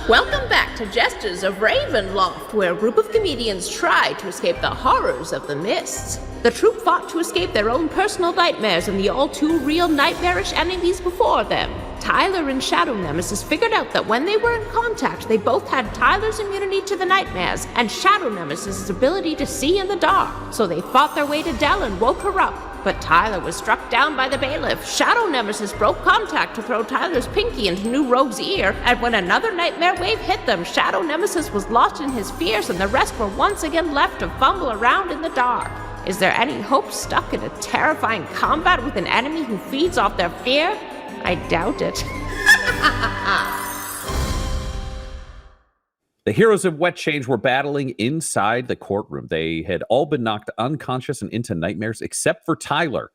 Welcome back to Jesters of Ravenloft, where a group of comedians try to escape the horrors of the mists. The troupe fought to escape their own personal nightmares and the all-too-real nightmarish enemies before them. Tyler and Shadow Nemesis figured out that when they were in contact, they both had Tyler's immunity to the nightmares and Shadow Nemesis' ability to see in the dark. So they fought their way to Dell and woke her up. But Tyler was struck down by the Bailiff. Shadow Nemesis broke contact to throw Tyler's pinky into New Rogue's ear, and when another nightmare wave hit them, Shadow Nemesis was lost in his fears and the rest were once again left to fumble around in the dark. Is there any hope stuck in a terrifying combat with an enemy who feeds off their fear? I doubt it. The heroes of Wet Change were battling inside the courtroom. They had all been knocked unconscious and into nightmares, except for Tyler.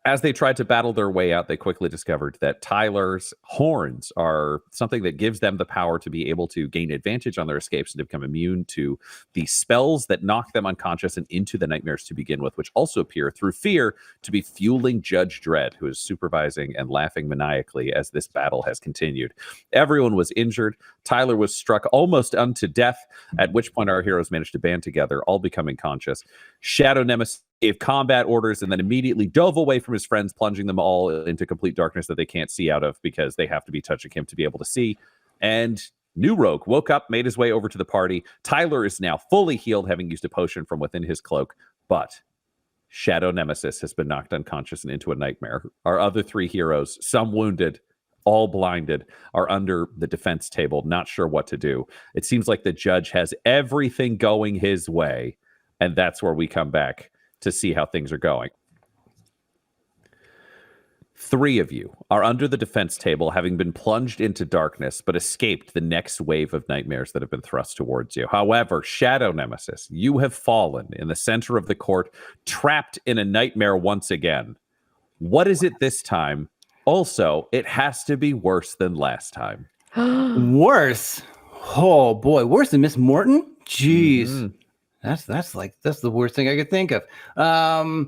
As they tried to battle their way out, they quickly discovered that Tyler's horns are something that gives them the power to be able to gain advantage on their escapes and to become immune to the spells that knock them unconscious and into the nightmares to begin with, which also appear through fear to be fueling Judge Dredd, who is supervising and laughing maniacally as this battle has continued. Everyone was injured. Tyler was struck almost unto death, at which point our heroes managed to band together, all becoming conscious. Shadow Nemesis gave combat orders and then immediately dove away from his friends, plunging them all into complete darkness that they can't see out of because they have to be touching him to be able to see. And New Rogue woke up, made his way over to the party. Tyler is now fully healed, having used a potion from within his cloak. But Shadow Nemesis has been knocked unconscious and into a nightmare. Our other three heroes, some wounded, all blinded, are under the defense table, not sure what to do. It seems like the judge has everything going his way, and that's where we come back to see how things are going. Three of you are under the defense table, having been plunged into darkness, but escaped the next wave of nightmares that have been thrust towards you. However, Shadow Nemesis, you have fallen in the center of the court, trapped in a nightmare once again. What is it this time? Also, it has to be worse than last time. Worse? Oh boy, worse than Miss Morton? Jeez. Mm-hmm. That's the worst thing I could think of. Oh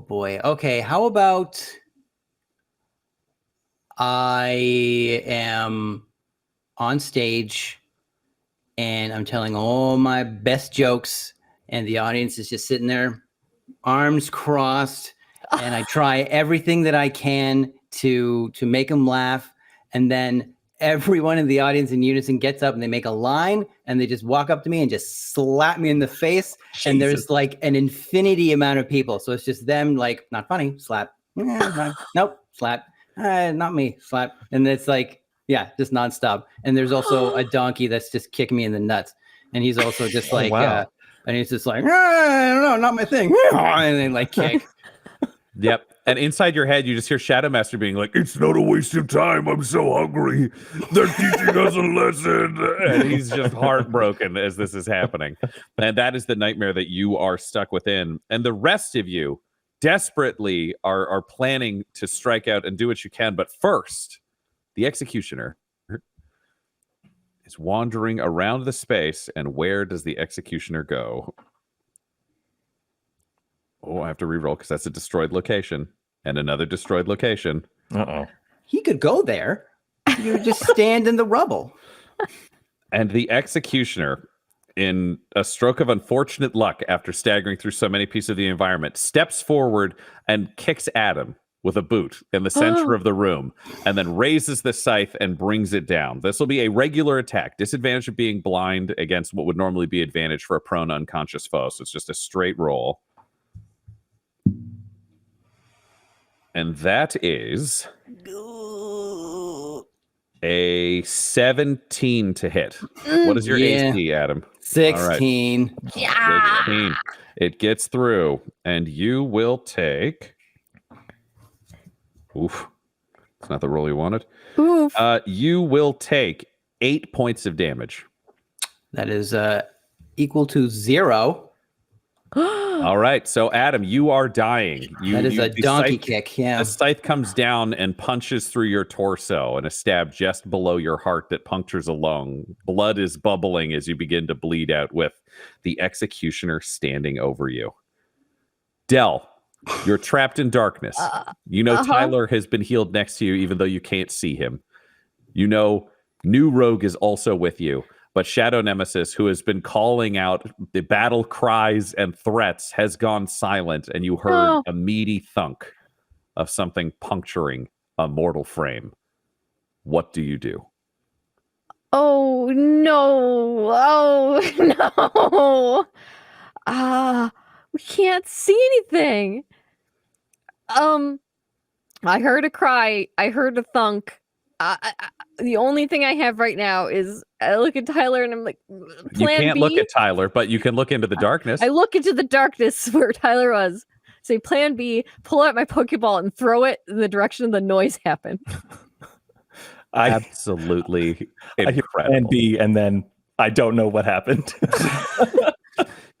boy. Okay, how about I am on stage and I'm telling all my best jokes and the audience is just sitting there, arms crossed, and I try everything that I can to make them laugh. And then everyone in the audience in unison gets up and they make a line and they just walk up to me and just slap me in the face. Jesus. And there's like an infinity amount of people. So it's just them like, not funny, slap. Nope, slap. Not me, slap. And it's like, yeah, just nonstop. And there's also a donkey that's just kicking me in the nuts. And he's also just like, wow. And he's just like, I don't know, not my thing. And then like kick. Yep. And inside your head, you just hear Shadow Master being like, "It's not a waste of time. I'm so hungry. They're teaching us a lesson." And he's just heartbroken as this is happening. And that is the nightmare that you are stuck within. And the rest of you desperately are planning to strike out and do what you can. But first, the Executioner is wandering around the space. And where does the Executioner go? Oh, I have to reroll because that's a destroyed location and another destroyed location. Uh-oh. He could go there. You just stand in the rubble. And the Executioner, in a stroke of unfortunate luck after staggering through so many pieces of the environment, steps forward and kicks Adam with a boot in the center of the room and then raises the scythe and brings it down. This will be a regular attack. Disadvantage of being blind against what would normally be advantage for a prone unconscious foe. So it's just a straight roll. And that is a 17 to hit. What is your AC, Adam? 16. Right. Yeah. 16. It gets through, and you will take... Oof. It's not the roll you wanted. Oof. You will take 8 points of damage. That is equal to 0. All right, so Adam, you are dying. That is a donkey kick, yeah. The scythe comes down and punches through your torso and a stab just below your heart that punctures a lung. Blood is bubbling as you begin to bleed out with the Executioner standing over you. Del, You're trapped in darkness. Tyler has been healed next to you, even though you can't see him. New Rogue is also with you. But Shadow Nemesis, who has been calling out the battle cries and threats, has gone silent, and you heard a meaty thunk of something puncturing a mortal frame. What do you do? Oh, no. Oh, no. We can't see anything. I heard a cry. I heard a thunk. The only thing I have right now is I look at Tyler and I'm like, you can't look at Tyler, but you can look into the darkness. I look into the darkness where Tyler was. Say plan B, pull out my Pokeball and throw it in the direction the noise happened. Absolutely incredible. Plan B, and then I don't know what happened.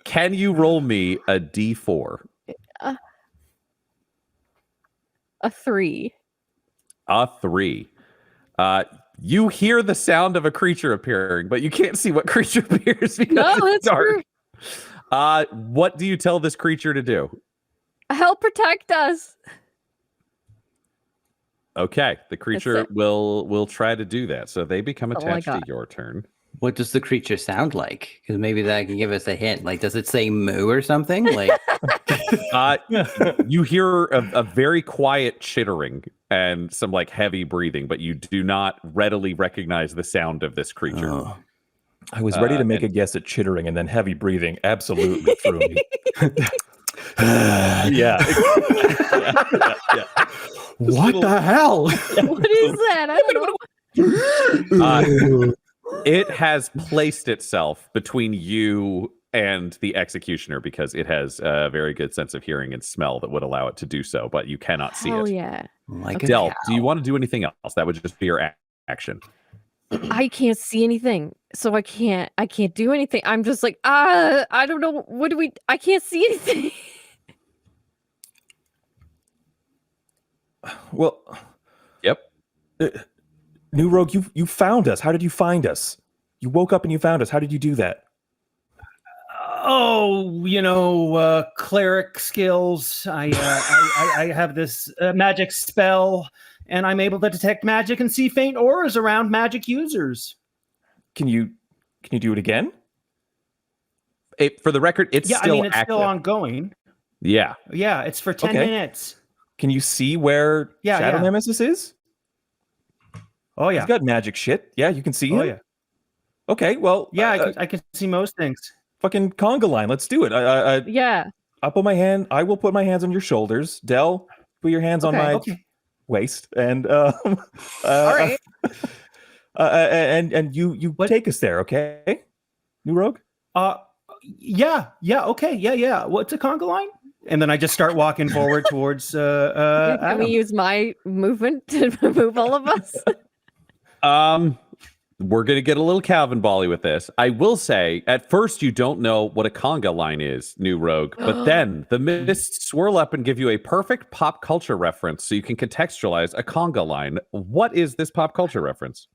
Can you roll me a D4? A 3. A 3. You hear the sound of a creature appearing, but you can't see what creature appears because it's dark. True. What do you tell this creature to do? Help protect us. Okay, the creature will try to do that. So they become attached to your turn. What does the creature sound like? Because maybe that can give us a hint. Like, does it say moo or something? Like, you hear a very quiet chittering and some like heavy breathing, but you do not readily recognize the sound of this creature. Oh. I was ready to make a guess at chittering, and then heavy breathing absolutely threw me. Yeah. What the hell? What is that? I don't know. It has placed itself between you and the executioner because it has a very good sense of hearing and smell that would allow it to do so, but you cannot see it. Oh yeah. Like Del, do you want to do anything else? That would just be your action. I can't see anything, so I can't do anything. I'm just like, I don't know. I can't see anything. Well, yep. New Rogue, you found us. How did you find us? You woke up and you found us. How did you do that? Cleric skills. I have this magic spell, and I'm able to detect magic and see faint auras around magic users. Can you do it again? For the record, it's still it's active. still ongoing. Yeah. Yeah, it's for 10 minutes. Can you see where Shadow Nemesis is? Oh, yeah. He's got magic shit. Yeah, you can see him? Oh, yeah. Okay, well... Yeah, I can see most things. Fucking conga line. Let's do it. Yeah. I will put my hands on your shoulders. Del, put your hands on my waist. And, all right. and you take us there, okay? New Rogue? Yeah, okay, yeah. What's a conga line? And then I just start walking forward towards Can we use my movement to move all of us? We're going to get a little Calvin Bally with this. I will say, at first, you don't know what a conga line is, New Rogue, but then the mists swirl up and give you a perfect pop culture reference so you can contextualize a conga line. What is this pop culture reference?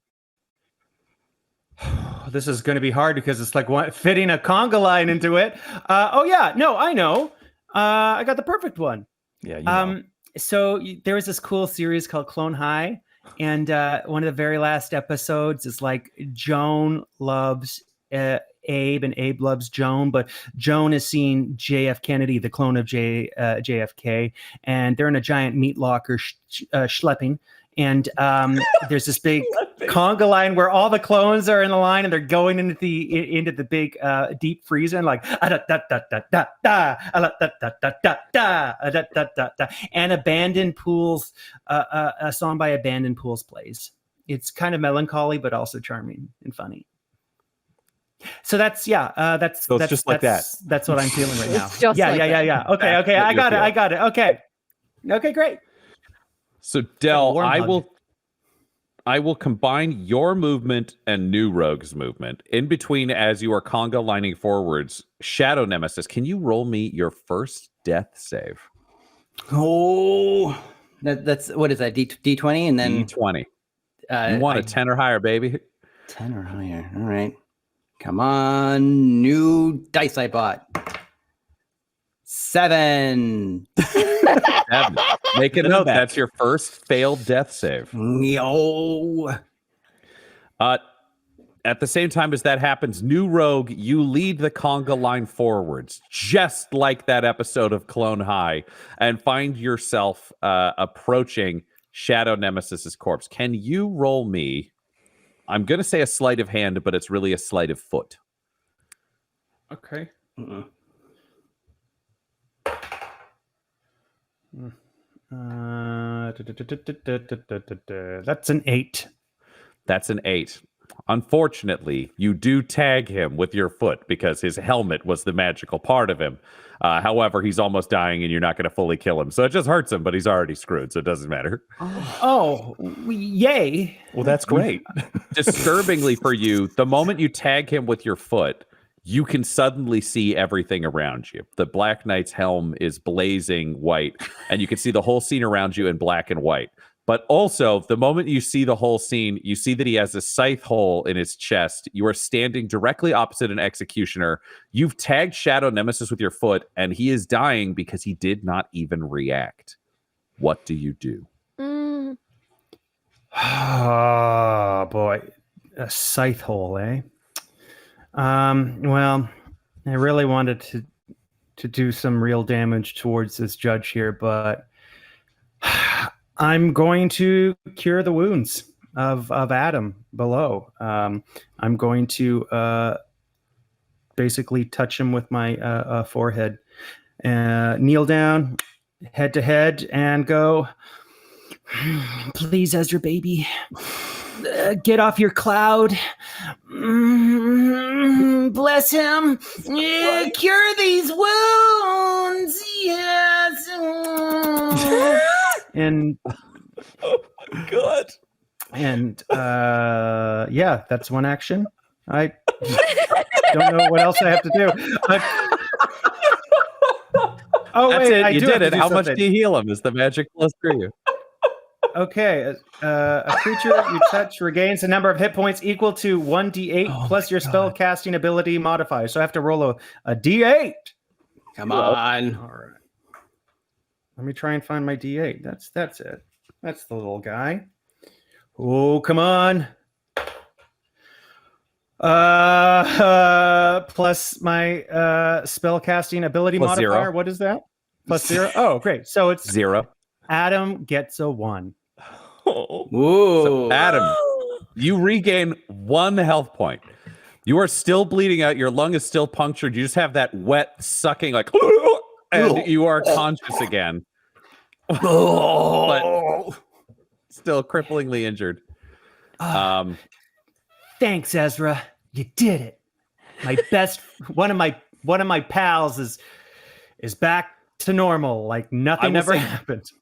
This is going to be hard because it's like fitting a conga line into it. I know. I got the perfect one. Yeah, you know. So there was this cool series called Clone High. And one of the very last episodes is like Joan loves Abe and Abe loves Joan, but Joan is seeing JF Kennedy, the clone of JFK, and they're in a giant meat locker schlepping. And there's this big conga line where all the clones are in the line and they're going into the big deep freezer and like and Abandoned Pools, a song by Abandoned Pools plays. It's kind of melancholy but also charming and funny. So that's just like that. That's what I'm feeling right now. Yeah. Okay. I got it. Okay, great. So Del, I will combine your movement and New Rogue's movement. In between, as you are conga lining forwards, Shadow Nemesis, can you roll me your first death save? Oh, that's what is that? D20 and then D20. You want a 10 or higher, baby? 10 or higher. All right. Come on, new dice I bought. 7. 7. Make a note. That's your first failed death save. Yo. At the same time as that happens, New Rogue, you lead the conga line forwards, just like that episode of Clone High, and find yourself approaching Shadow Nemesis's corpse. Can you roll me? I'm going to say a sleight of hand, but it's really a sleight of foot. Okay. That's an 8. That's an 8. Unfortunately, you do tag him with your foot because his helmet was the magical part of him. However, he's almost dying and you're not going to fully kill him. So it just hurts him, but he's already screwed, so it doesn't matter. Oh, yay. Well, that's great. Disturbingly for you, the moment you tag him with your foot, you can suddenly see everything around you. The Black Knight's helm is blazing white, and you can see the whole scene around you in black and white. But also, the moment you see the whole scene, you see that he has a scythe hole in his chest. You are standing directly opposite an executioner. You've tagged Shadow Nemesis with your foot, and he is dying because he did not even react. What do you do? Oh, boy. A scythe hole, eh? Well, I really wanted to do some real damage towards this judge here, but I'm going to cure the wounds of Adam below. I'm going to basically touch him with my forehead, kneel down, head to head, and go, please, Ezra baby, get off your cloud. Bless him. Cure these wounds. Yes. And Good. And yeah, that's one action. I don't know what else I have to do. Oh, That's wait, it. I You do did have to it. do How much something. do you heal him? Is the magic plus 3? Okay, a creature you touch regains a number of hit points equal to 1d8 plus your spell casting ability modifier. So I have to roll a d8. Come on. All right. Let me try and find my d8. That's it. That's the little guy. Oh, come on. Plus my spell casting ability Plus modifier. 0. What is that? Plus 0. Oh, great. So it's 0. Adam gets a 1. Whoa. So, Adam, you regain 1 health point. You are still bleeding out. Your lung is still punctured. You just have that wet sucking, like, and you are conscious again. But still cripplingly injured. Thanks, Ezra. You did it. My best one of my pals is back to normal, like nothing ever happened.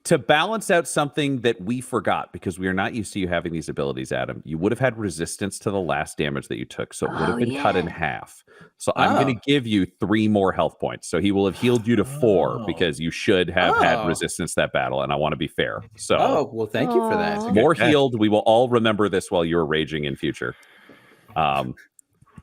To balance out something that we forgot, because we are not used to you having these abilities, Adam, you would have had resistance to the last damage that you took, so it would have been cut in half. So I'm going to give you 3 more health points. So he will have healed you to 4 because you should have had resistance to that battle, and I want to be fair. So well, thank you for that. more healed. We will all remember this while you're raging in future. So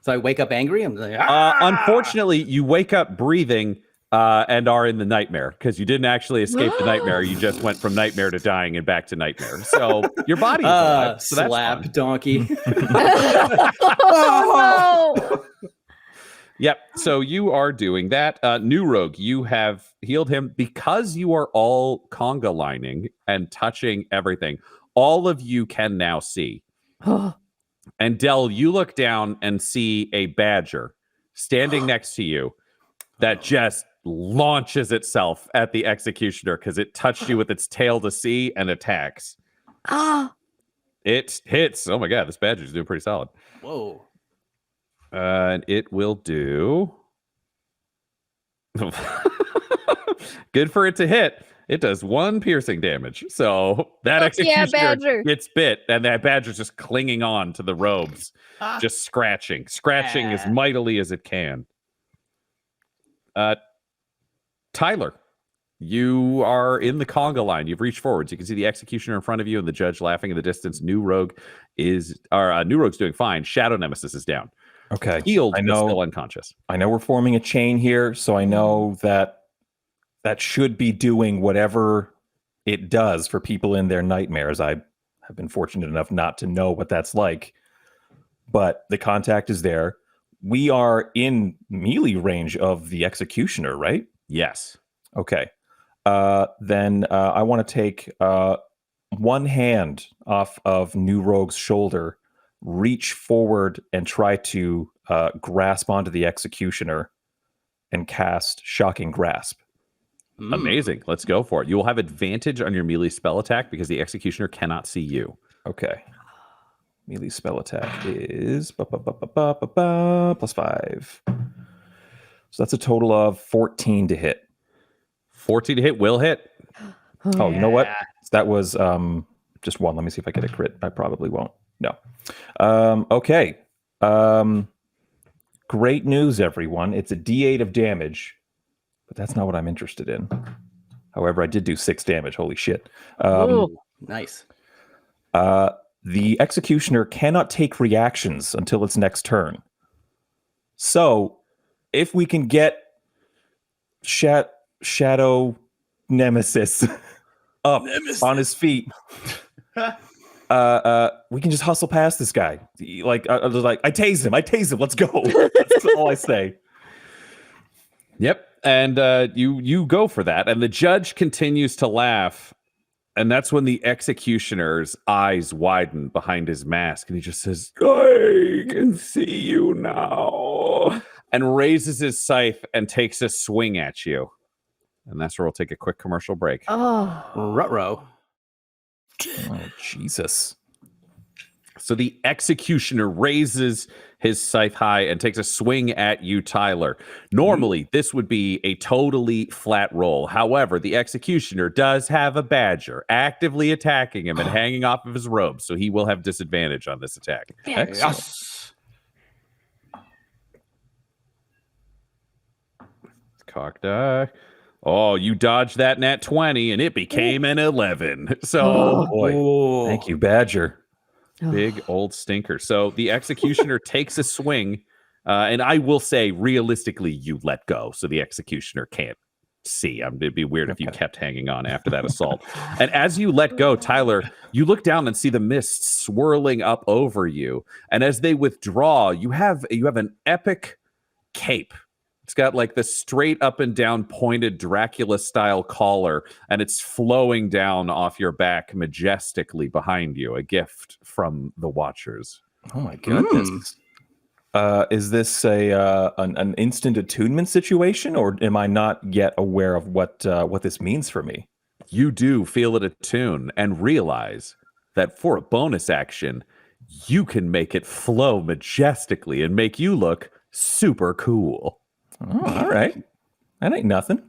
I wake up angry? I'm like, unfortunately, you wake up breathing and are in the nightmare because you didn't actually escape the nightmare. You just went from nightmare to dying and back to nightmare. So your body is alive. So that's slap fun. donkey. Oh, no. Yep. So you are doing that. New Rogue, you have healed him because you are all conga lining and touching everything. All of you can now see. And Del, you look down and see a badger standing next to you that just launches itself at the executioner because it touched you with its tail to see and attacks. It hits. Oh my god, this badger's doing pretty solid. Whoa. And it will do. Good for it to hit. It does 1 piercing damage. So that executioner gets bit, and that badger's just clinging on to the robes, just scratching as mightily as it can. Tyler, you are in the conga line. You've reached forwards. You can see the executioner in front of you and the judge laughing in the distance. New Rogue's doing fine. Shadow Nemesis is down. Okay. Healed, I know, but still unconscious. I know we're forming a chain here, so I know that that should be doing whatever it does for people in their nightmares. I have been fortunate enough not to know what that's like, but the contact is there. We are in melee range of the executioner, right? Yes. Okay. Then I want to take one hand off of New Rogue's shoulder, reach forward, and try to grasp onto the executioner and cast Shocking Grasp. Amazing. Let's go for it. You will have advantage on your melee spell attack because the executioner cannot see you. Okay. Melee spell attack is +5. So that's a total of 14 to hit. 14 to hit will hit. Oh, you know what? That was just one. Let me see if I get a crit. I probably won't. No. Okay. Great news, everyone. It's a D8 of damage, but that's not what I'm interested in. However, I did do 6 damage. Holy shit. Nice. The executioner cannot take reactions until its next turn. So, if we can get Shadow Nemesis up on his feet, we can just hustle past this guy. Like, I was like, I tase him. Let's go. That's all I say. Yep. And you go for that. And the judge continues to laugh. And that's when the executioner's eyes widen behind his mask. And he just says, I can see you now. And raises his scythe and takes a swing at you. And that's where we'll take a quick commercial break. Oh, Ruh-roh. Oh, Jesus. So the executioner raises his scythe high and takes a swing at you, Tyler. Normally, this would be a totally flat roll. However, the executioner does have a badger actively attacking him and hanging off of his robe, so he will have disadvantage on this attack. Excellent. Cock die. Oh, you dodged that nat 20, and it became an 11. So, Boy. Thank you, Badger. big old stinker. So the executioner takes a swing, and I will say, realistically, you let go, so the executioner can't see. It'd be weird if you kept hanging on after that assault. And as you let go, Tyler, you look down and see the mist swirling up over you. And as they withdraw, you have an epic cape. It's got like the straight up and down pointed Dracula style collar, and it's flowing down off your back majestically behind you, a gift from the Watchers. Oh my goodness. Is this an instant attunement situation, or am I not yet aware of what this means for me? You do feel it attune and realize that for a bonus action, you can make it flow majestically and make you look super cool. Oh, all right. That ain't nothing.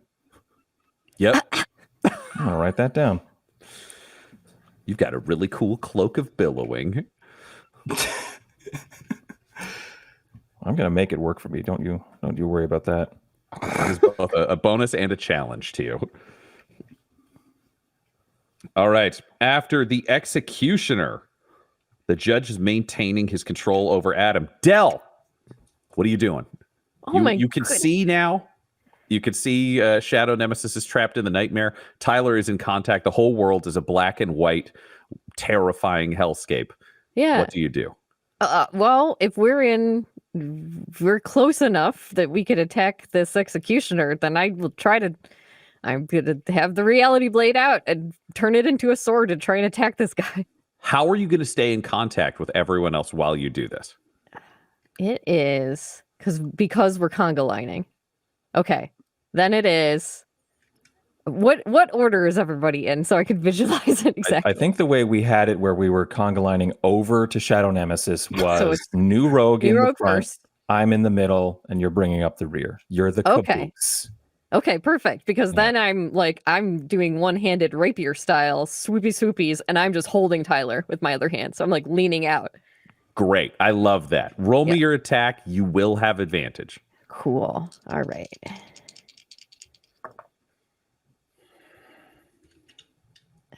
Yep. I'm going to write that down. You've got a really cool cloak of billowing. I'm going to make it work for me. Don't you worry about that. It's both a bonus and a challenge to you. All right. After the executioner, the judge is maintaining his control over Adam. Del, what are you doing? You can see now. You can see Shadow Nemesis is trapped in the nightmare. Tyler is in contact. The whole world is a black and white, terrifying hellscape. yeah. What do you do? Well, if we're close enough that we could attack this executioner, then I will try to. I'm gonna have the reality blade out and turn it into a sword and try and attack this guy. How are you going to stay in contact with everyone else while you do this? It is because we're conga lining. Okay, then it is. What order is everybody in so I could visualize it exactly? I think the way we had it, where we were conga lining over to Shadow Nemesis, was New Rogue in the front. First. I'm in the middle, and you're bringing up the rear. You're the caboose. Okay, perfect. Because then I'm doing one-handed rapier style swoopies, and I'm just holding Tyler with my other hand. So I'm like leaning out. Great. I love that. Roll me your attack. You will have advantage. Cool. All right.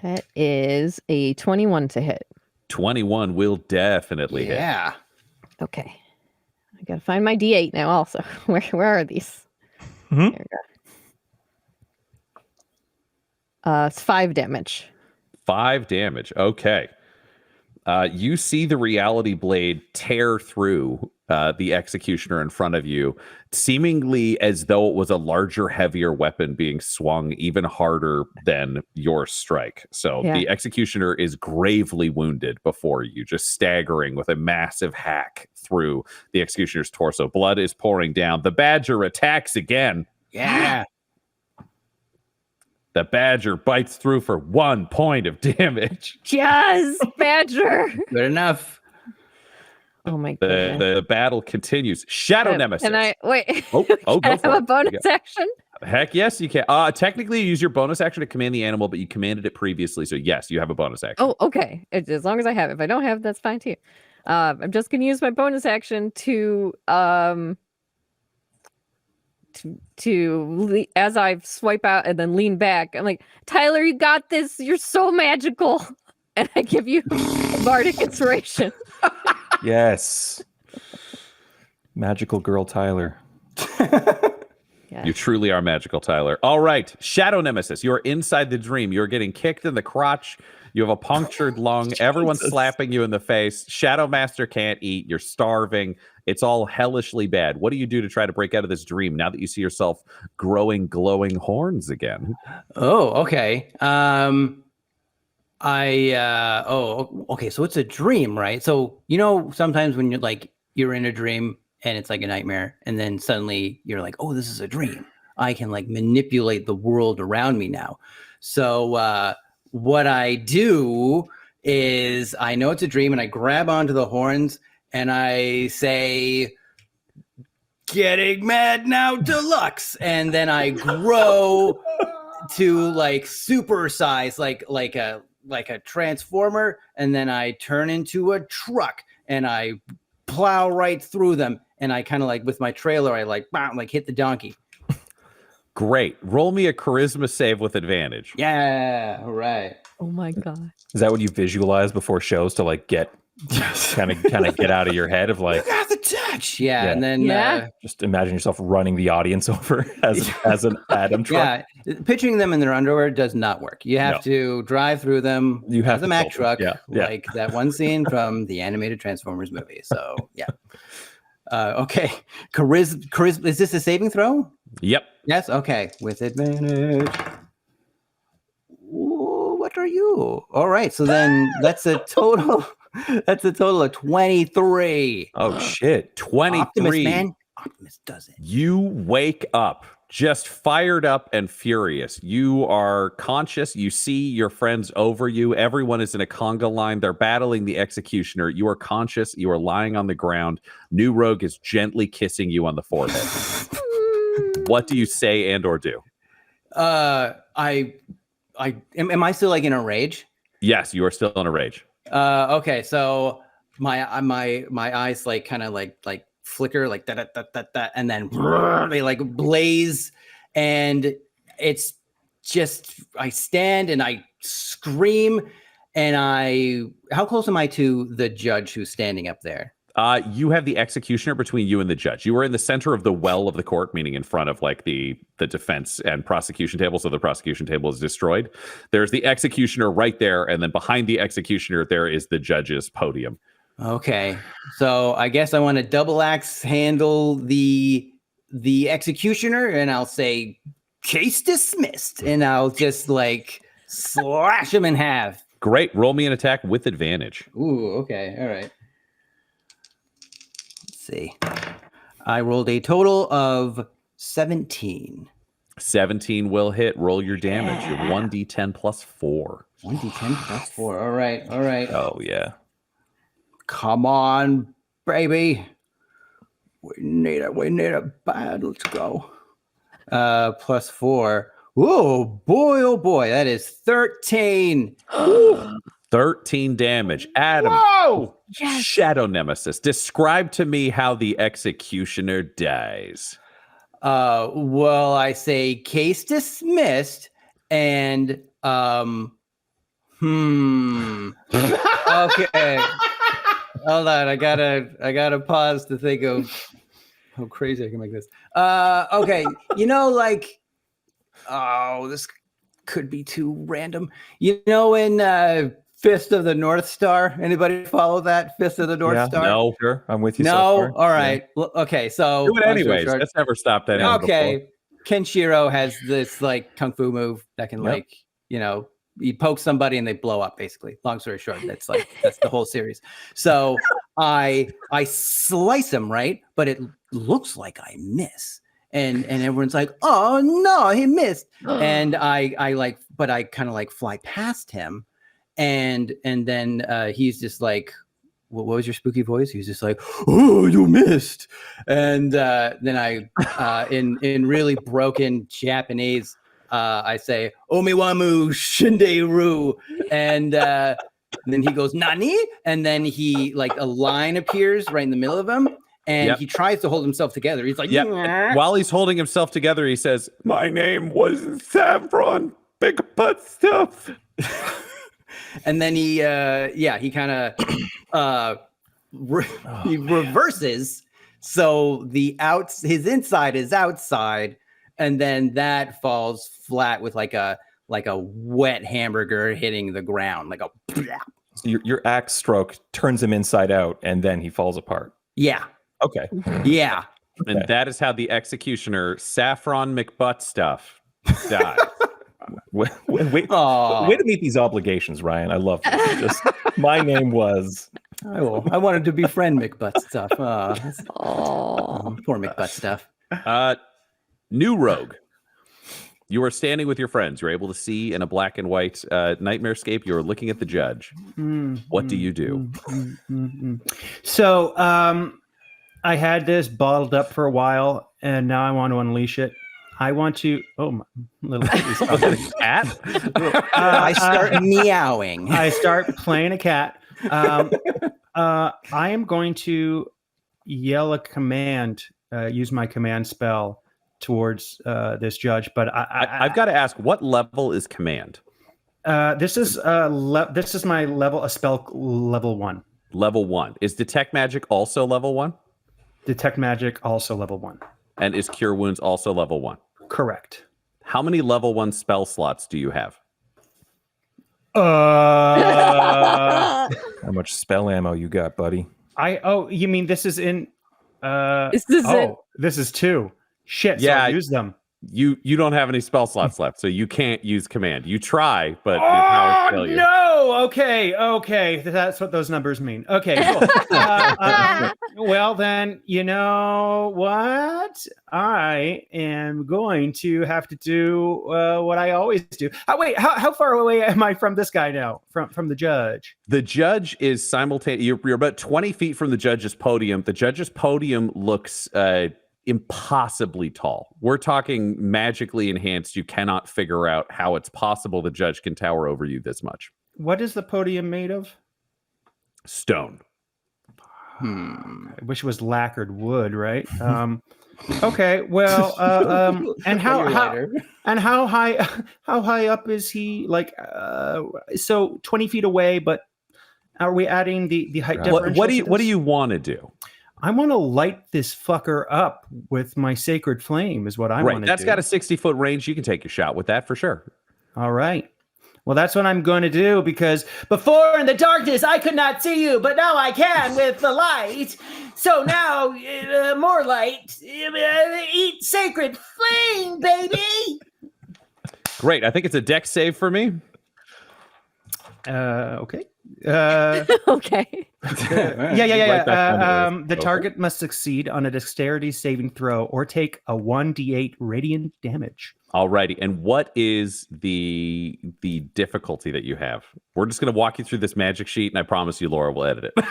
That is a 21 to hit. 21 will definitely hit. Yeah. Okay. I gotta find my D8 now also. Where are these? Mm-hmm. There we go. It's 5 damage. 5 damage. Okay. You see the reality blade tear through the executioner in front of you, seemingly as though it was a larger, heavier weapon being swung even harder than your strike. So Yeah. the executioner is gravely wounded before you, just staggering with a massive hack through the executioner's torso. Blood is pouring down. The badger attacks again. Yeah. The badger bites through for 1 point of damage. Yes, Badger. Good enough. Oh my goodness. The battle continues. Shadow Nemesis. Can I wait? Oh, Can go I have for a it. bonus action? Heck yes, you can. Technically, you use your bonus action to command the animal, but you commanded it previously, so yes, you have a bonus action. Oh, okay. As long as I have it. If I don't have it, that's fine too. I'm just gonna use my bonus action to as I swipe out and then lean back. I'm like, Tyler, you got this. You're so magical, and I give you bardic inspiration. Yes. Magical girl Tyler. Yeah. You truly are magical, Tyler. All right, Shadow Nemesis, you're inside the dream. You're getting kicked in the crotch. You have a punctured lung. Everyone's slapping you in the face. Shadow Master can't eat. You're starving. It's all hellishly bad. What do you do to try to break out of this dream now that you see yourself growing glowing horns again? Oh, okay. Okay, so it's a dream, right? So sometimes when you're in a dream and it's like a nightmare, and then suddenly you're like, oh, this is a dream. I can manipulate the world around me now. So what I do is I know it's a dream, and I grab onto the horns and I say, "Getting mad now, deluxe," and then I grow to super size, like a transformer, and then I turn into a truck and I plow right through them, and I kind of with my trailer, I hit the donkey. Great. Roll me a charisma save with advantage. Yeah, all right. Oh my god. Is that what you visualize before shows to get kind of get out of your head of You got the touch. Yeah, Yeah. and then Yeah. just imagine yourself running the audience over as an Adam truck. yeah, picturing them in their underwear does not work. You have to drive through them. You have as a to Mack tilt truck, them. Yeah. like that one scene from the animated Transformers movie. So yeah. Okay, charisma. Is this a saving throw? Yep. Yes. Okay, with advantage. Ooh, what are you? All right. So then that's a total. That's a total of 23. Oh shit. 23. Optimus, man. Optimus does it. You wake up just fired up and furious. You are conscious. You see your friends over you. Everyone is in a conga line. They're battling the executioner. You are conscious. You are lying on the ground. New Rogue is gently kissing you on the forehead. What do you say and or do? Am I still in a rage? Yes, you are still in a rage. Okay, so my eyes kind of flicker da, da, da, da, da, and then they blaze, and it's just I stand and I scream, and how close am I to the judge who's standing up there? You have the executioner between you and the judge. You are in the center of the well of the court, meaning in front of the defense and prosecution table. So the prosecution table is destroyed. There's the executioner right there. And then behind the executioner, there is the judge's podium. Okay. So I guess I want to double axe handle the executioner, and I'll say case dismissed. And I'll just slash him in half. Great. Roll me an attack with advantage. Ooh, okay. All right. See, I rolled a total of 17. 17 will hit. Roll your damage. You're 1d10 plus 4. 1d10 plus 4. All right. All right. Oh yeah. Come on, baby. We need it bad. Let's go. Plus 4. Oh boy. That is 13. 13 damage. Adam. Whoa! Yes. Shadow Nemesis. Describe to me how the executioner dies. Well, I say case dismissed, and okay. Hold on, I gotta pause to think of how crazy I can make this. Okay, this could be too random. You know, in Fist of the North Star, anybody follow that Fist of the North Star? No. Sure, I'm with you. No. So far. All right. Well, okay. So Do it long story anyways. short- That's never stopped anyone before. Okay. Kenshiro has this like kung fu move that can like, you know, he pokes somebody and they blow up basically. Long story short, that's the whole series. So I slice him, right? But it looks like I miss. And everyone's like, "Oh no, he missed." And I kind of like fly past him and then he's just like, what was your spooky voice? He was just like, "Oh, you missed." And then I, in really broken Japanese, I say, "Omiwamu Shinderu," and then he goes, "Nani?" And then he like a line appears right in the middle of him, and he tries to hold himself together. He's like, "Yeah." While he's holding himself together, he says, "My name was Saffron Big Butt Stuff." And then he kind of he reverses, so his inside is outside, and then that falls flat with like a wet hamburger hitting the ground, like a. So your axe stroke turns him inside out, and then he falls apart. Yeah. Okay. Yeah. And that is how the executioner Saffron McButt Stuff died. Wait to meet these obligations, Ryan. I love this. Just, my name was. I wanted to befriend McButt Stuff. Poor McButt Stuff. New rogue. You are standing with your friends. You're able to see in a black and white nightmarescape. You're looking at the judge. What do you do? So I had this bottled up for a while, and now I want to unleash it. I want to. Oh, my little cat. I start meowing. I start playing a cat. I am going to yell a command. Use my command spell towards this judge. But I've got to ask, what level is command? This is my level. A spell level 1. Level 1. Is detect magic also level 1? Detect magic also level 1. And is cure wounds also level 1? Correct. How many level 1 spell slots do you have? How much spell ammo you got, buddy? You mean this is in This is it. This is 2. Shit, Yeah, so I'll use them. You don't have any spell slots left, so you can't use command. You try, but your powers fail you. No! Okay. That's what those numbers mean. Okay, cool. Well, then, you know what? I am going to have to do what I always do. Wait, how far away am I from this guy now? From the judge? The judge is simultaneous. You're about 20 feet from the judge's podium. The judge's podium looks impossibly tall. We're talking magically enhanced. You cannot figure out how it's possible the judge can tower over you this much. What is the podium made of? Stone. I wish it was lacquered wood, right? Okay, well, and how high up is he? Like, so 20 feet away, but are we adding the height differential? What do you want to do? I want to light this fucker up with my sacred flame is what I want to do. That's got a 60-foot range. You can take a shot with that for sure. All right. Well, that's what I'm going to do, because before in the darkness, I could not see you, but now I can with the light. So now, more light. Eat sacred flame, baby. Great. I think it's a dex save for me. Okay. Okay. Yeah. The target must succeed on a dexterity saving throw or take a 1d8 radiant damage. Alrighty. And what is the difficulty that you have? We're just going to walk you through this magic sheet, and I promise you, Laura will edit it.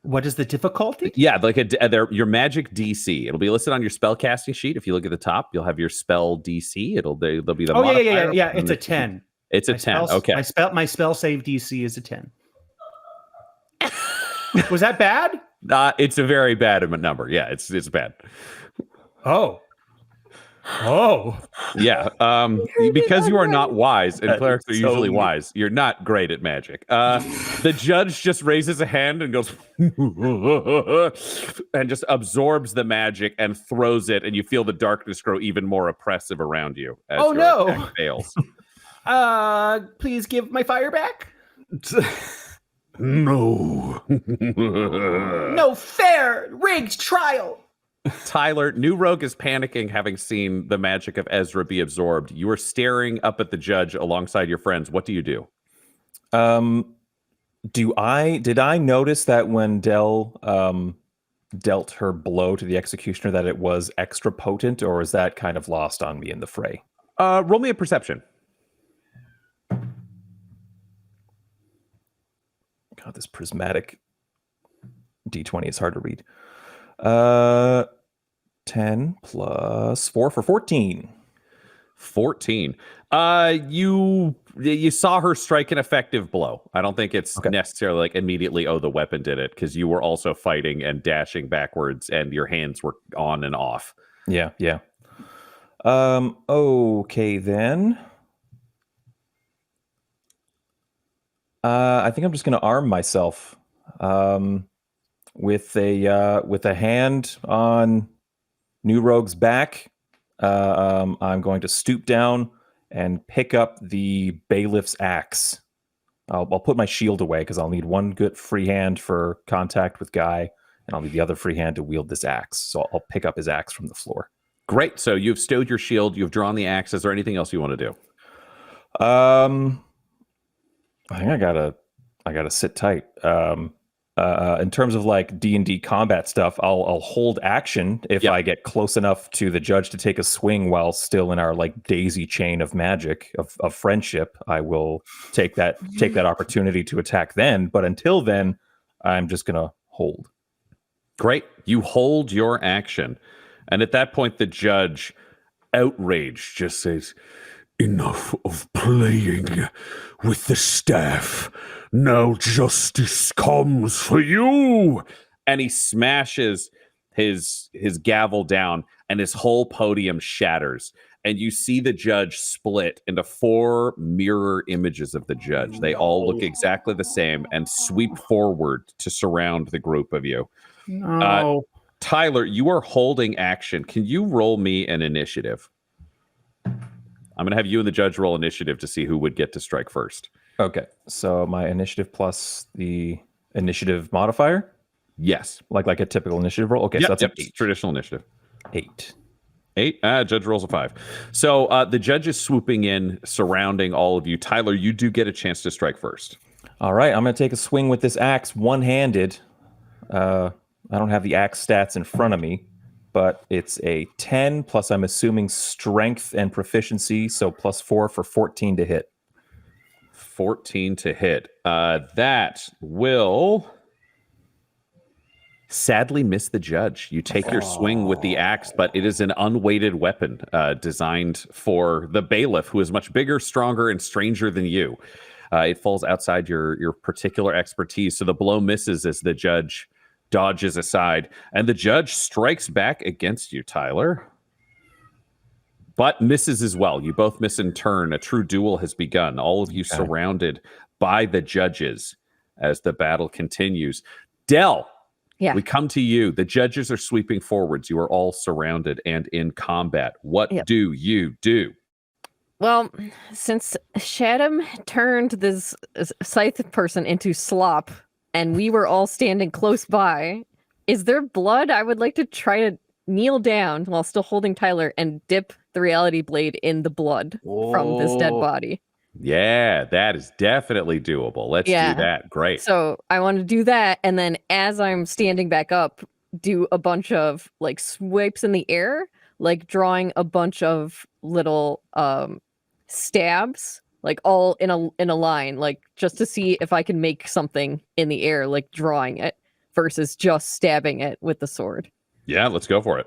What is the difficulty? Yeah, like your magic DC. It'll be listed on your spell casting sheet. If you look at the top, you'll have your spell DC. There'll be the modifier. Yeah. It's a 10. It's a 10. Okay. My spell save DC is a 10. Was that bad? It's a very bad number. Yeah, it's bad. Oh. Oh, Yeah. heard Because it you are already. not wise, and That clerics are is so usually neat. wise. You're not great at magic. The judge just raises a hand and goes and just absorbs the magic and throws it, and you feel the darkness grow even more oppressive around you as Oh, your no. attack fails. Please give my fire back. No. No fair, rigged trial. Tyler, New Rogue is panicking, having seen the magic of Ezra be absorbed. You are staring up at the judge alongside your friends. What do you do? Did I notice that when Dell dealt her blow to the executioner that it was extra potent, or is that kind of lost on me in the fray? Roll me a perception. God, this prismatic D20 is hard to read. 10 plus 4 for 14. 14. You saw her strike an effective blow. I don't think it's necessarily like immediately, oh, the weapon did it, because you were also fighting and dashing backwards, and your hands were on and off. Yeah. Okay then. I think I'm just going to arm myself with a hand on New Rogue's back. I'm going to stoop down and pick up the bailiff's axe. I'll put my shield away because I'll need one good free hand for contact with Guy, and I'll need the other free hand to wield this axe. So I'll pick up his axe from the floor. Great. So you've stowed your shield. You've drawn the axe. Is there anything else you want to do? I think I gotta sit tight. In terms of like D&D combat stuff, I'll hold action if I get close enough to the judge to take a swing while still in our like daisy chain of magic of friendship. I will take that opportunity to attack then. But until then, I'm just gonna hold. Great. You hold your action. And at that point, the judge, outraged, just says, "Enough of playing with the staff. Now justice comes for you." And he smashes his gavel down, and his whole podium shatters. And you see the judge split into 4 mirror images of the judge. They all look exactly the same and sweep forward to surround the group of you. No. Tyler, you are holding action. Can you roll me an initiative? I'm going to have you and the judge roll initiative to see who would get to strike first. Okay, so my initiative plus the initiative modifier? Yes. Like a typical initiative roll? Okay, so that's an 8. Traditional initiative. 8. 8. Judge rolls a 5. So the judge is swooping in, surrounding all of you. Tyler, you do get a chance to strike first. All right, I'm going to take a swing with this axe one-handed. I don't have the axe stats in front of me, but it's a 10 plus, I'm assuming, strength and proficiency, so plus 4 for 14 to hit. 14 to hit. That will sadly miss the judge. You take your swing with the axe, but it is an unweighted weapon designed for the bailiff, who is much bigger, stronger, and stranger than you. It falls outside your particular expertise, so the blow misses as the judge dodges aside, and the judge strikes back against you, Tyler, but misses as well. You both miss in turn. A true duel has begun. All of you surrounded by the judges as the battle continues. Del, we come to you. The judges are sweeping forwards. You are all surrounded and in combat. What do you do? Well, since Shadow turned this scythe person into slop, and we were all standing close by, is there blood? I would like to try to kneel down while still holding Tyler and dip the reality blade in the blood from this dead body. Yeah, that is definitely doable. Let's do that. Great. So I want to do that, and then as I'm standing back up, do a bunch of like swipes in the air, like drawing a bunch of little stabs, like all in a line, like just to see if I can make something in the air, like drawing it versus just stabbing it with the sword. Yeah, let's go for it.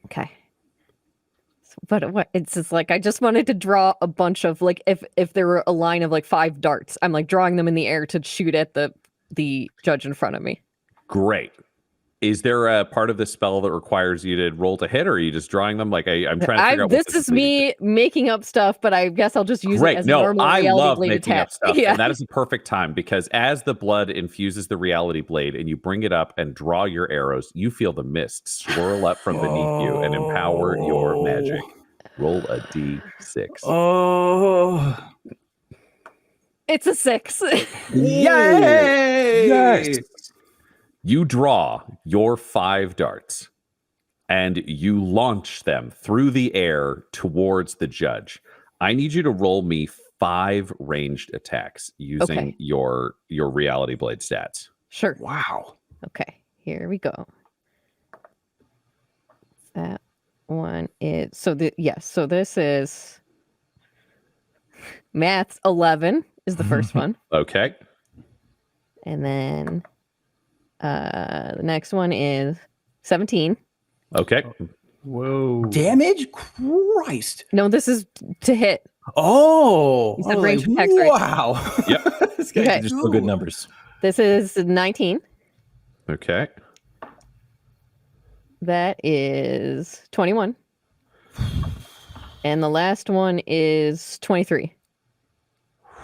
Okay. But what it's just like, I just wanted to draw a bunch of like, if there were a line of like 5 darts, I'm like drawing them in the air to shoot at the judge in front of me. Great. Is there a part of the spell that requires you to roll to hit, or are you just drawing them? Like I'm trying to figure out. This is me making up stuff, but I guess I'll just use it as a normal I reality love blade making attack. up stuff, Yeah. and that is the perfect time because as the blood infuses the reality blade and you bring it up and draw your arrows, you feel the mist swirl up from beneath you and empower your magic. Roll a d6. Oh, It's a 6. yay! Yes. You draw your 5 darts and you launch them through the air towards the judge. I need you to roll me 5 ranged attacks using your reality blade stats. Sure. Wow. Okay, here we go. That one is so this is maths 11 is the first one. Okay. And then the next one is 17. Okay. Whoa. Damage? Christ. No, this is to hit. Oh. You said oh, range like, attacks, right? wow. Yep. This guy's Okay. Just the good numbers. This is 19. Okay. That is 21. And the last one is 23.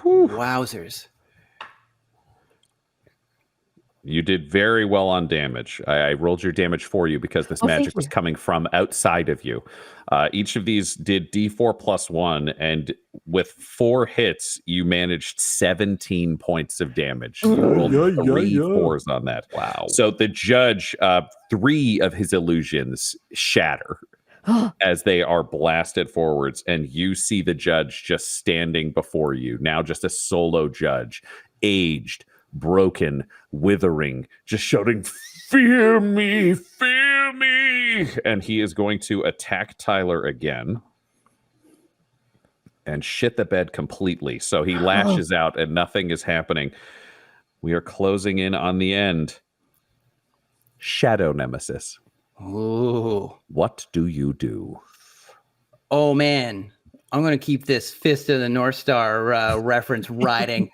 Wowzers. You did very well on damage. I rolled your damage for you because this thank magic was you. coming from outside of you. Each of these did D4 plus 1, and with 4 hits, you managed 17 points of damage. You rolled 3 4s on that. Wow. So the judge, 3 of his illusions shatter as they are blasted forwards, and you see the judge just standing before you, now just a solo judge, aged, broken, withering, just shouting, "Fear me, fear me!" And he is going to attack Tyler again and shit the bed completely. So he lashes out and nothing is happening. We are closing in on the end. Shadow Nemesis. Ooh. What do you do? Oh, man. I'm going to keep this Fist of the North Star reference riding.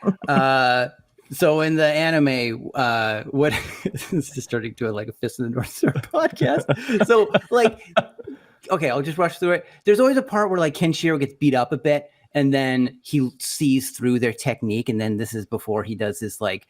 So in the anime, what this is starting to like a Fist of the North Star podcast. So like, okay, I'll just rush through it. There's always a part where like Kenshiro gets beat up a bit, and then he sees through their technique, and then this is before he does this like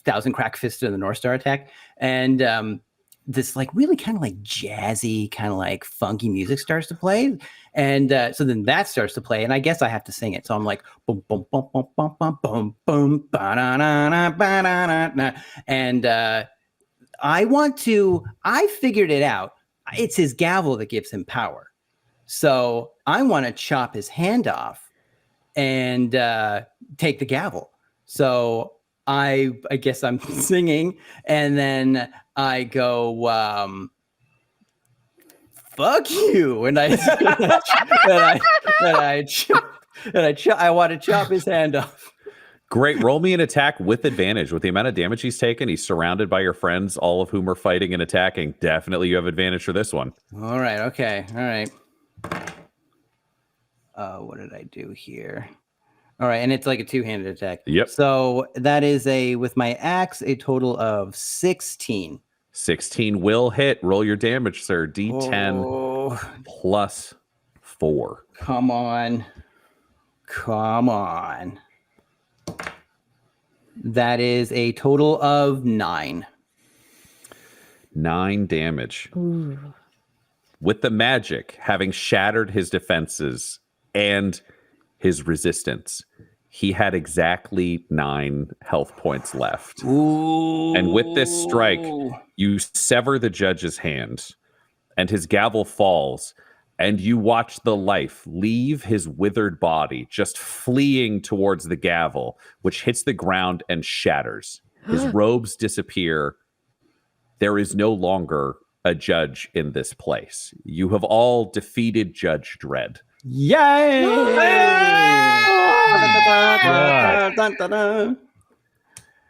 thousand crack Fist of the North Star attack, and this like really kind of like jazzy, kind of like funky music starts to play. And so then that starts to play, and I guess I have to sing it. So I'm like, boom, boom, boom, boom, boom, boom, boom, boom, ba-da-na-na, ba-da-na-na. And I figured it out. It's his gavel that gives him power. So I want to chop his hand off and take the gavel. So I guess I'm singing, and then I go, fuck you, and I want to chop his hand off. Great. Roll me an attack with advantage. With the amount of damage he's taken, he's surrounded by your friends, all of whom are fighting and attacking. Definitely you have advantage for this one. All right. Okay. All right. What did I do here? All right. And it's like a 2-handed attack. Yep. So that is with my axe, a total of 16. 16 will hit. Roll your damage, sir. D10 plus 4. Come on. That is a total of 9. 9 damage. Ooh. With the magic having shattered his defenses and his resistance, he had exactly 9 health points left. Ooh. And with this strike, you sever the judge's hand, and his gavel falls, and you watch the life leave his withered body, just fleeing towards the gavel, which hits the ground and shatters. His robes disappear. There is no longer a judge in this place. You have all defeated Judge Dredd. Yay!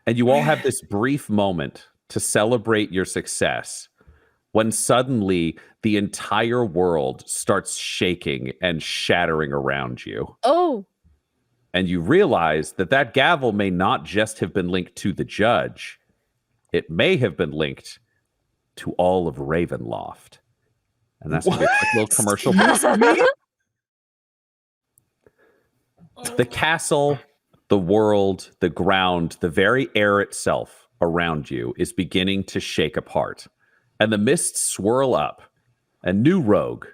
And you all have this brief moment to celebrate your success when suddenly the entire world starts shaking and shattering around you. Oh. And you realize that that gavel may not just have been linked to the judge. It may have been linked to all of Ravenloft. And that's going to be a quick little commercial. The castle, the world, the ground, the very air itself around you is beginning to shake apart. And the mists swirl up. A new rogue,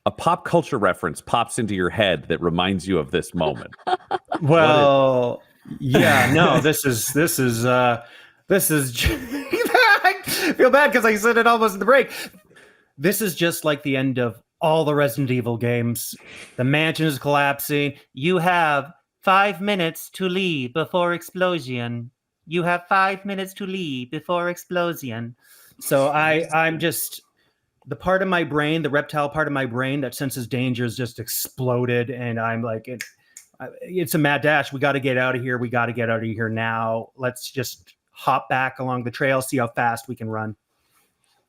a pop culture reference pops into your head that reminds you of this moment. Well, yeah, no, this is I feel bad because I said it almost in the break. This is just like the end of all the Resident Evil games. The mansion is collapsing. You have 5 minutes to leave before explosion. You have 5 minutes to leave before explosion. So I'm just, the part of my brain, the reptile part of my brain that senses danger is just exploded. And I'm like, it's a mad dash. We got to get out of here. We got to get out of here now. Let's just hop back along the trail, see how fast we can run.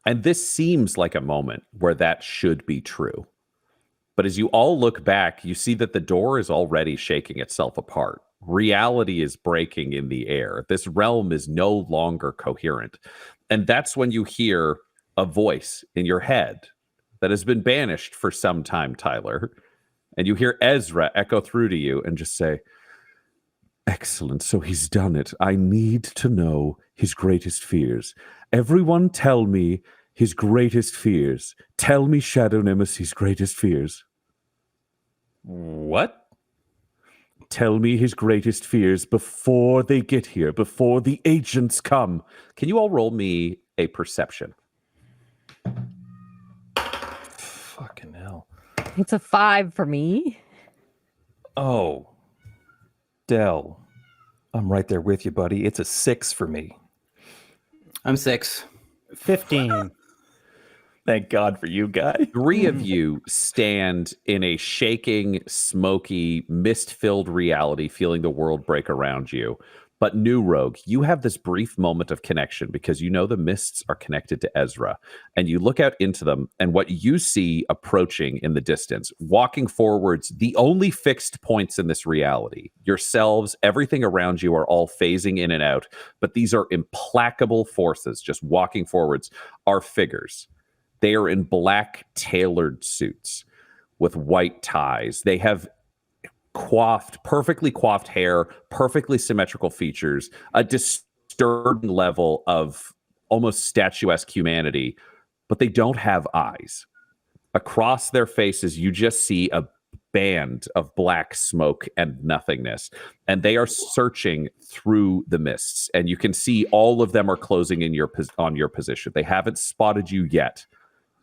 And this seems like a moment where that should be true. But as you all look back, you see that the door is already shaking itself apart. Reality is breaking in the air. This realm is no longer coherent. And that's when you hear a voice in your head that has been banished for some time, Tyler. And you hear Ezra echo through to you and just say, "Excellent, so he's done it. I need to know his greatest fears. Everyone tell me his greatest fears. Tell me Shadow Nemesis' greatest fears." What? Tell me his greatest fears before they get here, before the agents come. Can you all roll me a perception? Fucking hell. It's a 5 for me. Oh. Dell. I'm right there with you, buddy. It's a 6 for me. I'm 6. 15. Thank God for you, guy. 3 of you stand in a shaking, smoky, mist-filled reality, feeling the world break around you. But New Rogue, you have this brief moment of connection because you know the mists are connected to Ezra. And you look out into them, and what you see approaching in the distance, walking forwards, the only fixed points in this reality, yourselves, everything around you are all phasing in and out. But these are implacable forces just walking forwards, are figures. They are in black tailored suits with white ties. They have perfectly coiffed hair, perfectly symmetrical features, a disturbing level of almost statuesque humanity, but they don't have eyes. Across their faces, you just see a band of black smoke and nothingness, and they are searching through the mists, and you can see all of them are closing in on your position. They haven't spotted you yet,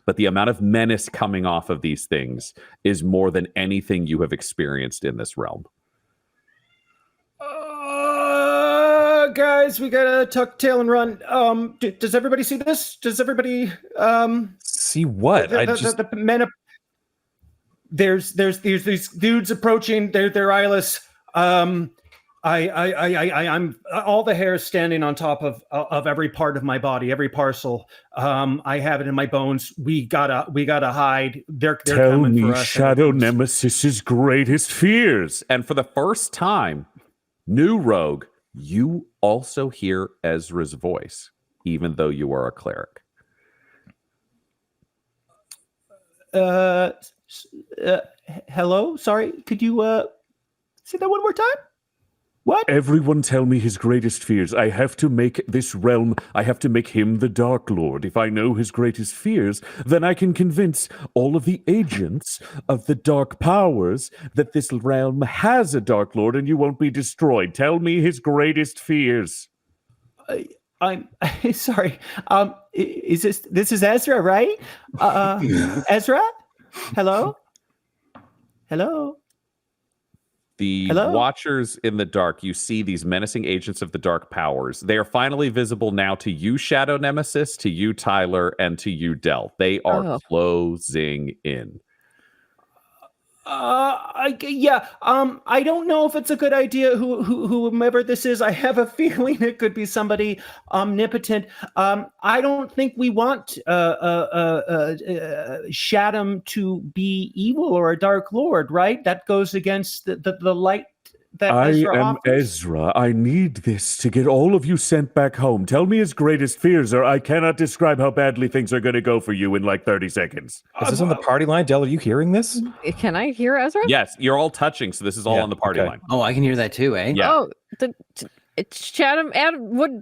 but the amount of menace coming off of these things is more than anything you have experienced in this realm. Guys, we gotta tuck tail and run. Does everybody see this? Does everybody See what? the men up? There's these dudes approaching. They're eyeless. I'm all the hair standing on top of every part of my body, every parcel. I have it in my bones. We gotta hide. They're Tell coming me for us. Shadow Nemesis' greatest fears. And for the first time, New Rogue, you also hear Ezra's voice, even though you are a cleric. Hello? Sorry, could you say that one more time? What? Everyone tell me his greatest fears. I have to make this realm, I have to make him the Dark Lord. If I know his greatest fears, then I can convince all of the agents of the dark powers that this realm has a Dark Lord and you won't be destroyed. Tell me his greatest fears. I'm sorry. This is Ezra, right? Ezra? Hello? Hello? The Hello? Watchers in the dark, you see these menacing agents of the dark powers. They are finally visible now to you, Shadow Nemesis, to you, Tyler, and to you, Del. They are closing in. I don't know if it's a good idea whomever this is. I have a feeling it could be somebody omnipotent. I don't think we want Shaddam to be evil or a dark lord, right? That goes against the light that I Ezra am offers? Ezra. I need this to get all of you sent back home. Tell me his greatest fears, or I cannot describe how badly things are going to go for you in like 30 seconds. Is this on the party line? Del, are you hearing this? Can I hear Ezra? Yes, you're all touching, so this is all Yeah, on the party okay. line. Oh, I can hear that too, eh? Yeah. Oh, it's Adam.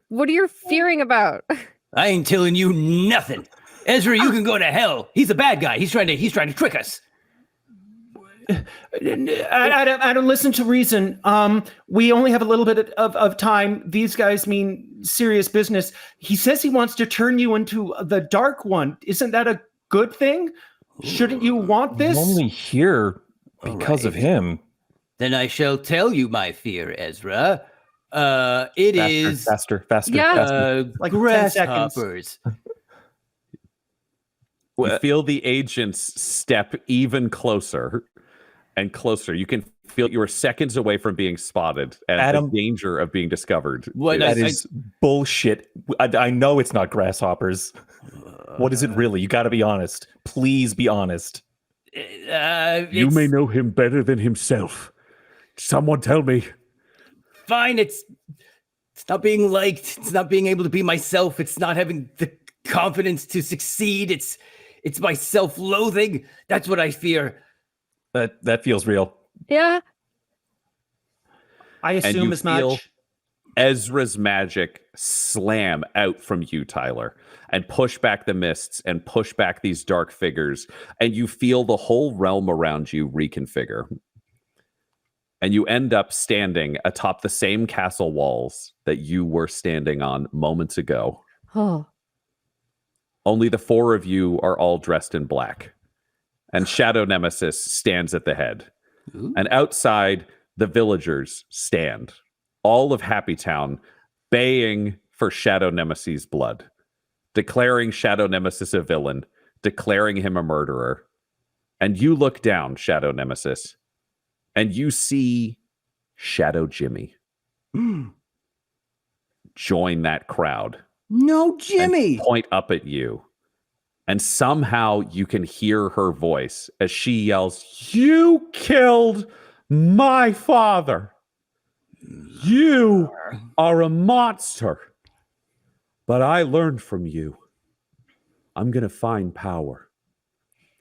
What are you fearing about? I ain't telling you nothing. Ezra, you can go to hell. He's a bad guy. He's trying to trick us. Adam, listen to reason. We only have a little bit of time. These guys mean serious business. He says he wants to turn you into the Dark One. Isn't that a good thing? Shouldn't you want this? I'm only here because of him. Then I shall tell you my fear, Ezra. It is Faster. Yeah. Like 10 seconds. grasshoppers. You feel the agents step even closer and closer. You can feel you are seconds away from being spotted and Adam, the danger of being discovered. What That is bullshit. I know it's not grasshoppers. What is it really? You got to be honest. Please be honest. You may know him better than himself. Someone tell me. Fine. It's not being liked. It's not being able to be myself. It's not having the confidence to succeed. It's my self-loathing. That's what I fear. That feels real. Yeah. I And you assume as feel much. Ezra's magic slam out from you, Tyler, and push back the mists and push back these dark figures. And you feel the whole realm around you reconfigure. And you end up standing atop the same castle walls that you were standing on moments ago. Oh. Only the four of you are all dressed in black. And Shadow Nemesis stands at the head. Ooh. And outside, the villagers stand. All of Happy Town baying for Shadow Nemesis' blood. Declaring Shadow Nemesis a villain. Declaring him a murderer. And you look down, Shadow Nemesis. And you see Shadow Jimmy. Join that crowd. No, Jimmy. And point up at you. And somehow you can hear her voice as she yells, "You killed my father. You are a monster. But I learned from you. I'm going to find power.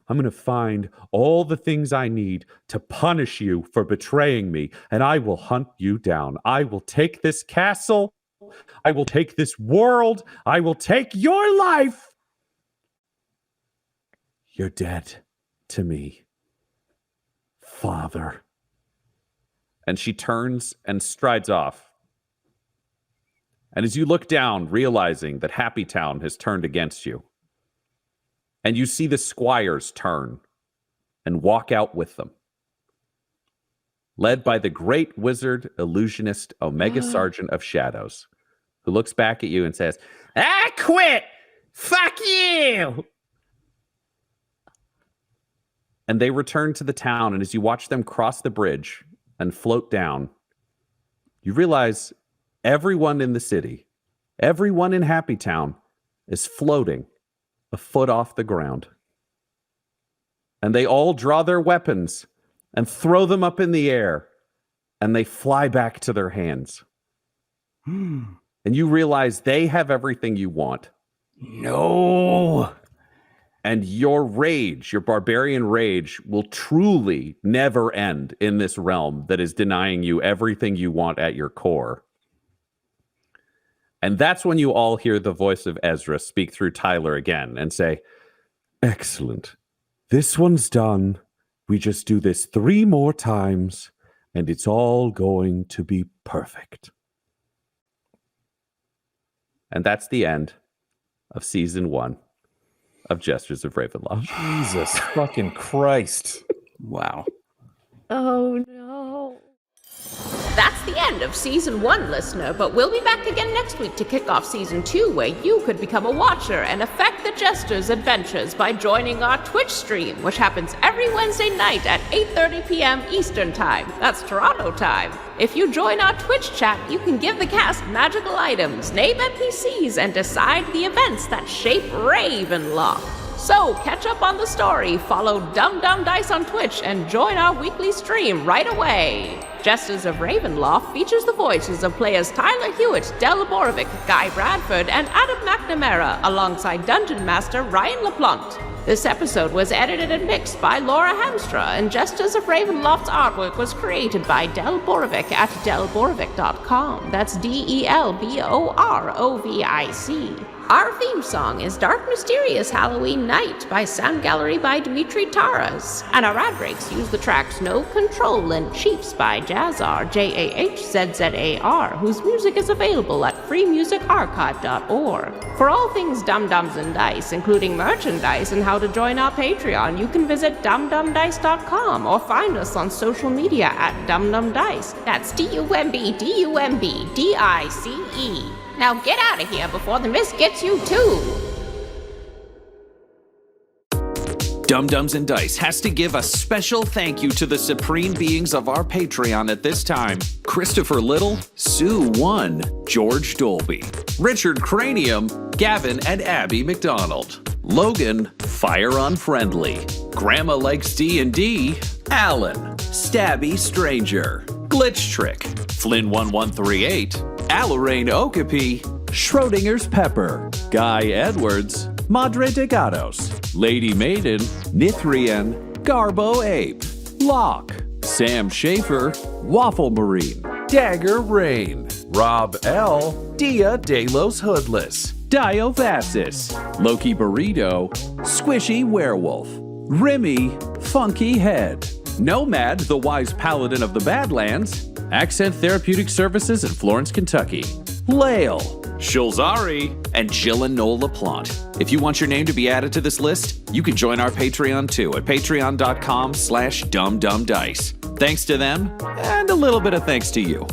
I'm going to find all the things I need to punish you for betraying me, and I will hunt you down. I will take this castle. I will take this world. I will take your life. You're dead to me, Father." And she turns and strides off. And as you look down, realizing that Happy Town has turned against you, and you see the squires turn and walk out with them, led by the great wizard, illusionist, Omega Sergeant of Shadows, who looks back at you and says, "I quit! Fuck you!" And they return to the town, and as you watch them cross the bridge and float down, you realize everyone in the city, everyone in Happy Town is floating a foot off the ground. And they all draw their weapons and throw them up in the air, and they fly back to their hands. And you realize they have everything you want. No. And your rage, your barbarian rage, will truly never end in this realm that is denying you everything you want at your core. And that's when you all hear the voice of Ezra speak through Tyler again and say, "Excellent. This one's done. We just do this 3 more times, and it's all going to be perfect." And that's the end of season 1 of Jesters of Ravenloft. Jesus fucking Christ. Wow. Oh no. That's the end of season 1, listener, but we'll be back again next week to kick off season 2, where you could become a watcher and affect the Jesters' adventures by joining our Twitch stream, which happens every Wednesday night at 8:30 p.m. Eastern Time. That's Toronto time. If you join our Twitch chat, you can give the cast magical items, name NPCs, and decide the events that shape Ravenloft. So catch up on the story, follow Dum Dum Dice on Twitch, and join our weekly stream right away. Jesters of Ravenloft features the voices of players Tyler Hewitt, Del Borovic, Guy Bradford, and Adam McNamara, alongside Dungeon Master Ryan LaPlante. This episode was edited and mixed by Laura Hamstra, and Jesters of Ravenloft's artwork was created by Del Borovic at delborovic.com. That's DELBOROVIC. Our theme song is Dark Mysterious Halloween Night by Sound Gallery by Dimitri Taras, and our ad breaks use the tracks No Control and Chiefs by Jazzar, JAHZZAR, whose music is available at freemusicarchive.org. For all things Dum-Dums and Dice, including merchandise and how to join our Patreon, you can visit dumdumdice.com or find us on social media at dumdumdice. That's DUMBDUMBDICE. Now get out of here before the mist gets you too! Dum-Dums and Dice has to give a special thank you to the supreme beings of our Patreon at this time. Christopher Little, Sue One, George Dolby, Richard Cranium, Gavin and Abby McDonald, Logan, Fire Unfriendly, Grandma Likes D&D, Alan, Stabby Stranger, Glitch Trick, Flynn1138, Alarain Okapi, Schrodinger's Pepper, Guy Edwards, Madre de Gatos, Lady Maiden, Nithrian, Garbo Ape, Locke, Sam Schaefer, Waffle Marine, Dagger Rain, Rob L, Dia De Los Hoodless, Diovasis, Loki Burrito, Squishy Werewolf, Remy, Funky Head, Nomad, the Wise Paladin of the Badlands, Accent Therapeutic Services in Florence, Kentucky, Lael, Shulzari, and Jill and Noel LaPlante. If you want your name to be added to this list, you can join our Patreon too at patreon.com/dumdumdice. Thanks to them, and a little bit of thanks to you.